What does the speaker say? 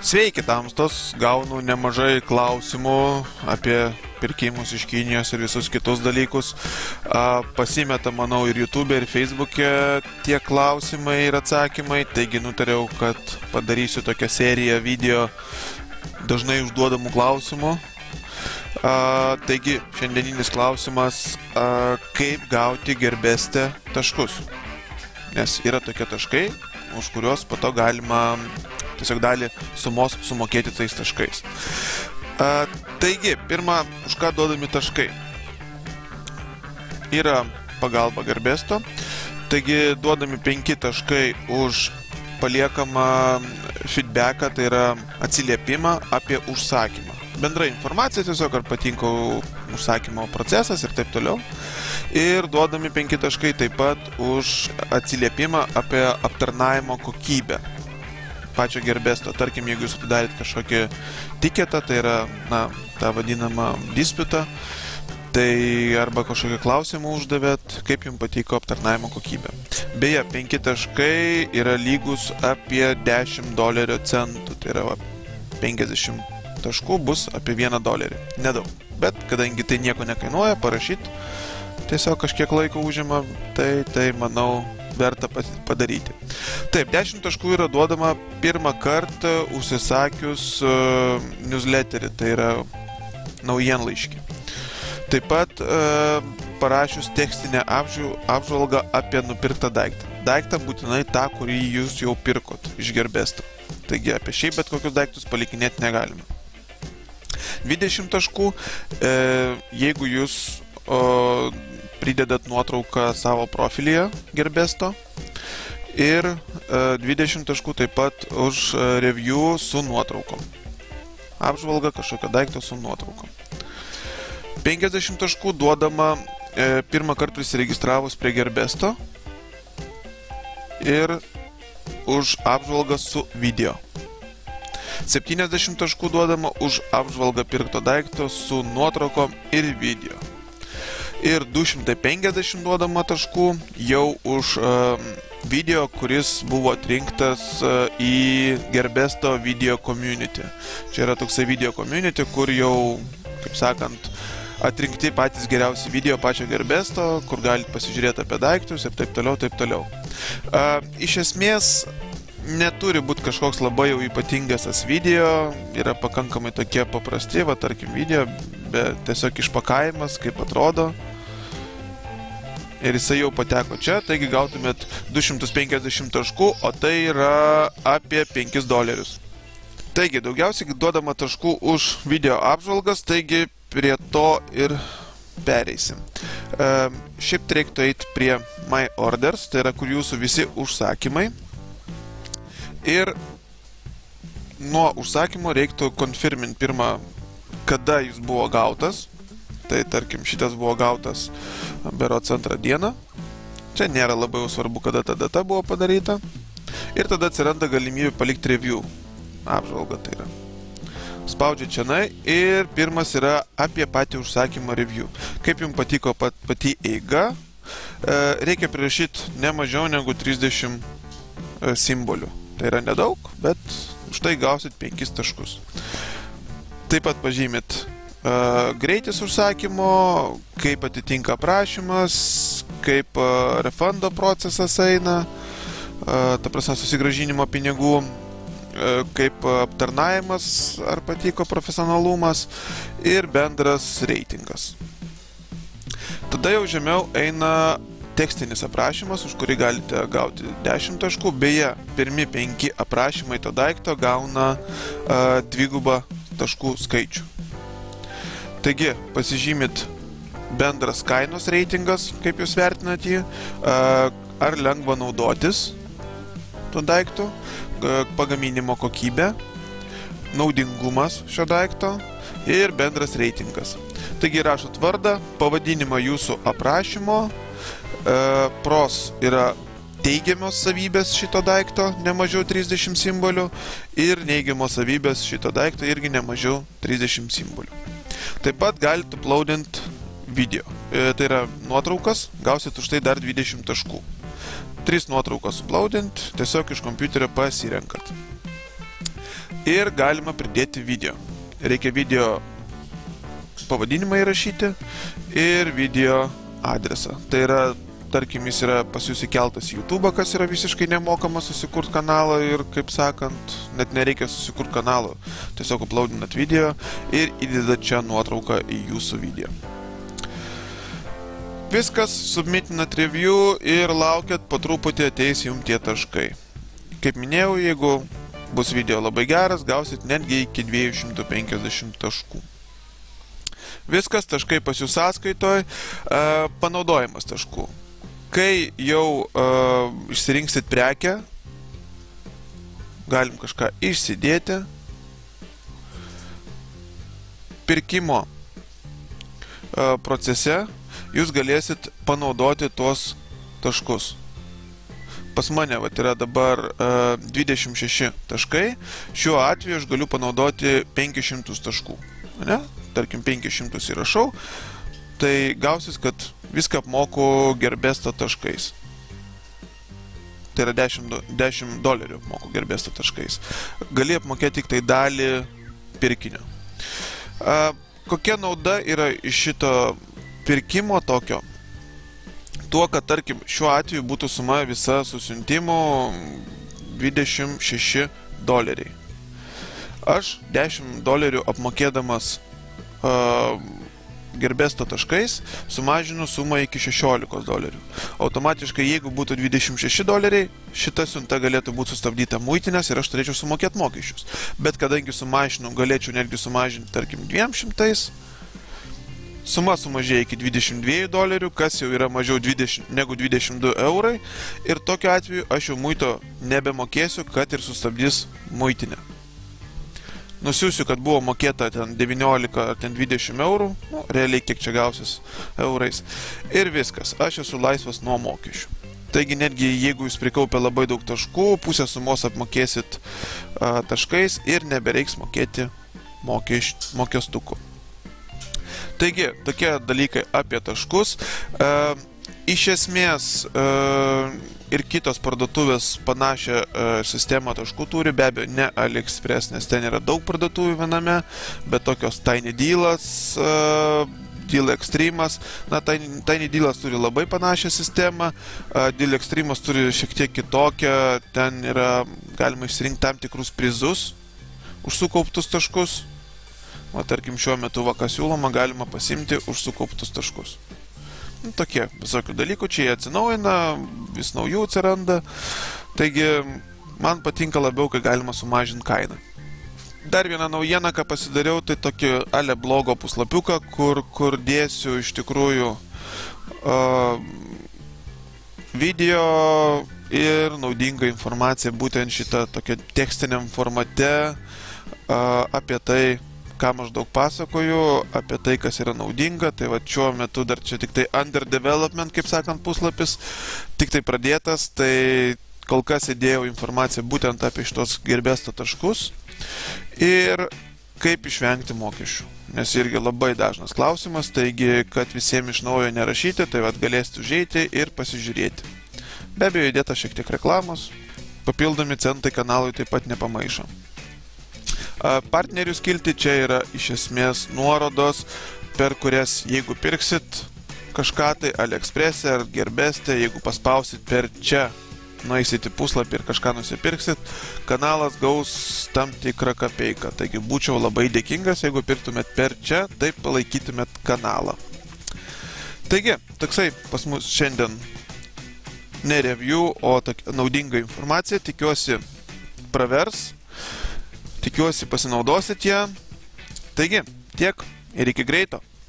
Sveiki, tamstos, gaunu nemažai klausimų apie pirkimus iš Kinijos ir visus kitus dalykus. Pasimeta, manau, ir YouTube, ir Facebook'e tie klausimai ir atsakymai, taigi nutariau, kad padarysiu tokią seriją video dažnai užduodamų klausimų. Taigi, šiandieninis klausimas, kaip gauti Gearbest taškus. Nes yra tokie taškai, už kuriuos po to galima tiesiog dalį sumos sumokėti tais taškais. Taigi, pirma, už ką duodami taškai? Yra pagalba Gearbesto. Taigi, duodami 5 taškai už paliekamą feedbacką, tai yra atsiliepimą apie užsakymą. Bendra informacija tiesiog, ar patinka užsakymo procesas ir taip toliau. Ir duodami 5 taškai taip pat už atsiliepimą apie aptarnavimo kokybę pačio Gearbesto. Tarkim, jeigu jūs atidarėt kažkokį tiketą, tai yra, tą vadinamą disputą, tai arba kažkokį klausimą uždavėt, kaip jums patiko aptarnavimo kokybė. Beje, 5 taškai yra lygus apie $10, tai yra 50 taškų bus apie $1. Nedaug. Bet kadangi tai nieko nekainuoja, parašyti tiesiog kažkiek laiko užima, tai manau verta padaryti. Taip, 10 taškų yra duodama pirmą kartą užsisakius newsletterį, tai yra naujienlaiškį. Taip pat parašius tekstinę apžvalgą apie nupirktą daiktą. Daiktą būtinai tą, kurį jūs jau pirkot iš Gearbesto. Taigi apie šiaip bet kokius daiktus palikinėti negalime. 20 taškų, jeigu jūs pridedat nuotrauką savo profilyje Gearbesto, ir 20 taškų taip pat už review su nuotraukom. Apžvalga kažkokio daikto su nuotraukom. 50 taškų duodama pirmą kartą įsiregistravus prie Gearbesto ir už apžvalgą su video. 70 taškų duodama už apžvalgą pirkto daikto su nuotraukom ir video. Ir 250 duodama taškų jau už video, kuris buvo atrinktas į Gearbesto video community. Čia yra toksai video community, kur jau, kaip sakant, atrinkti patys geriausi video pačio Gearbesto, kur galite pasižiūrėti apie daiktus ir taip toliau, taip toliau. Iš esmės, neturi būti kažkoks labai jau ypatingas tas video, yra pakankamai tokie paprasti, va tarkim video, bet tiesiog išpakavimas, kaip atrodo. Ir jisai jau pateko čia, taigi gautumėt 250 taškų, o tai yra apie $5. Taigi, daugiausiai duodama taškų už video apžvalgas, taigi prie to ir pereisim. Šiaip reiktų eiti prie My Orders, tai yra kur jūsų visi užsakymai. Ir nuo užsakymo reiktų konfirminti pirmą, kada jis buvo gautas. Tai tarkim, šitas buvo gautas berods 2 dieną. Čia nėra labai svarbu, kada ta data buvo padaryta. Ir tada atsiranda galimybė palikti review. Apžvalga tai yra. Spaudžia čianai ir pirmas yra apie patį užsakymą review. Kaip jums patiko pati eiga, reikia prirašyti ne mažiau negu 30 simbolių. Tai yra nedaug, bet už tai gausit 5 taškus. Taip pat pažymit greitis užsakymo, kaip atitinka aprašymas, kaip refundo procesas eina, ta prasme susigrąžinimo pinigų, kaip aptarnavimas, ar patiko profesionalumas ir bendras reitingas. Tada jau žemiau eina tekstinis aprašymas, už kurį galite gauti 10 taškų. Beje, pirmi 5 aprašymai to daikto gauna 2 taškų skaičių. Taigi, pasižymit bendras kainos reitingas, kaip jūs vertinat jį, ar lengva naudotis to daikto, pagaminimo kokybė, naudingumas šio daikto ir bendras reitingas. Taigi, rašot vardą, pavadinimą jūsų aprašymo, pros yra teigiamos savybės šito daikto, ne mažiau 30 simbolių, ir neigiamos savybės šito daikto irgi ne mažiau 30 simbolių. Taip pat galite uploadinti video. Tai yra nuotraukas, gausit už tai dar 20 taškų. 3 nuotraukas uploadinti, tiesiog iš kompiuterio pasirenkat. ir galima pridėti video. Reikia video pavadinimą įrašyti ir video adresą. Tai yra, tarkim, jis yra pas jūs įkeltas į YouTube, kas yra visiškai nemokama susikurti kanalą ir, kaip sakant, net nereikia susikurti kanalo. Tiesiog uploadinat video ir įdedat čia nuotrauką į jūsų video. Viskas, submitinat review ir laukiat, po truputį ateis jums tie taškai. Kaip minėjau, jeigu bus video labai geras, gausit netgi iki 250 taškų. Viskas, taškai pas jūs sąskaitoj, panaudojimas taškų. Kai jau išsirinksit prekę, galim kažką išsidėti. Pirkimo procese jūs galėsit panaudoti tuos taškus. Pas mane yra dabar 26 taškai, šiuo atveju aš galiu panaudoti 500 taškų. Ne? Tarkim 500 įrašau, tai gausis, kad viską apmoku Gearbest taškais. Tai yra $10 apmoku Gearbest taškais. Gali apmokėti tik tai dalį pirkinio. Kokia nauda yra iš šito pirkimo tokio? Tuo, kad, tarkim, šiuo atveju būtų suma visa susiuntimo $26. Aš $10 apmokėdamas Gearbest taškais sumažinu sumą iki $16. Automatiškai, jeigu būtų $26, šita siunta galėtų būti sustabdyta muitinės ir aš turėčiau sumokėti mokesčius. Bet kadangi sumažinu, galėčiau netgi sumažinti, tarkim, 200, suma sumažėja iki $22, kas jau yra mažiau negu 22 eurai. Ir tokiu atveju aš jau muito nebemokėsiu, kad ir sustabdys muitinę. Nusiųsiu, kad buvo mokėta ten 19 ar ten 20 eurų, realiai kiek čia gausis eurais. Ir viskas, aš esu laisvas nuo mokesčių. Taigi netgi jeigu jūs prikaupė labai daug taškų, pusę sumos apmokėsit taškais ir nebereiks mokėti mokestukų. Taigi, tokie dalykai apie taškus. Iš esmės ir kitos parduotuvės panašią sistemą taškų turi, be abejo, ne AliExpress, nes ten yra daug parduotuvių viename, bet tokios Tiny Dealas, Deal Extremas. Na, Tiny Dealas turi labai panašią sistemą, Deal Extremas turi šiek tiek kitokią, ten yra galima išsirinkti tam tikrus prizus už sukauptus taškus. O tarkim, šiuo metu kas siūloma, galima pasimti už sukauptus taškus. Tokie visokių dalykų, čia jie atsinaujina, vis naujų atsiranda. Taigi, man patinka labiau, kai galima sumažinti kainą. Dar viena naujiena, ką pasidariau, tai tokį ale blogo puslapiuką, kur dėsiu iš tikrųjų video ir naudingą informaciją būtent šitą tokią tekstiniam formate apie tai, ką maždaug pasakoju, apie tai, kas yra naudinga. Tai va, šiuo metu dar čia tik tai under development, kaip sakant, puslapis, tik tai pradėtas, tai kol kas įdėjau informaciją būtent apie šitos Gearbest taškus ir kaip išvengti mokesčių, nes irgi labai dažnas klausimas, taigi, kad visiems iš naujo nerašyti, tai va, galėsite užeiti ir pasižiūrėti. Be abejo, įdėta šiek tiek reklamos, papildomi centai kanalui taip pat nepamaišo. Partnerių skilti čia yra iš esmės nuorodos, per kurias jeigu pirksit kažką tai AliExpress ar Gearbest, jeigu paspausit per čia, nueisit į puslapį ir kažką nusipirksit, kanalas gaus tam tikrą kapeiką. Taigi būčiau labai dėkingas, jeigu pirktumėt per čia, taip palaikytumėt kanalą. Taigi, toksai pas mus šiandien ne review, o naudinga informacija, tikiuosi pravers. Tikiuosi pasinaudosit ją. Taigi, tiek ir iki greito.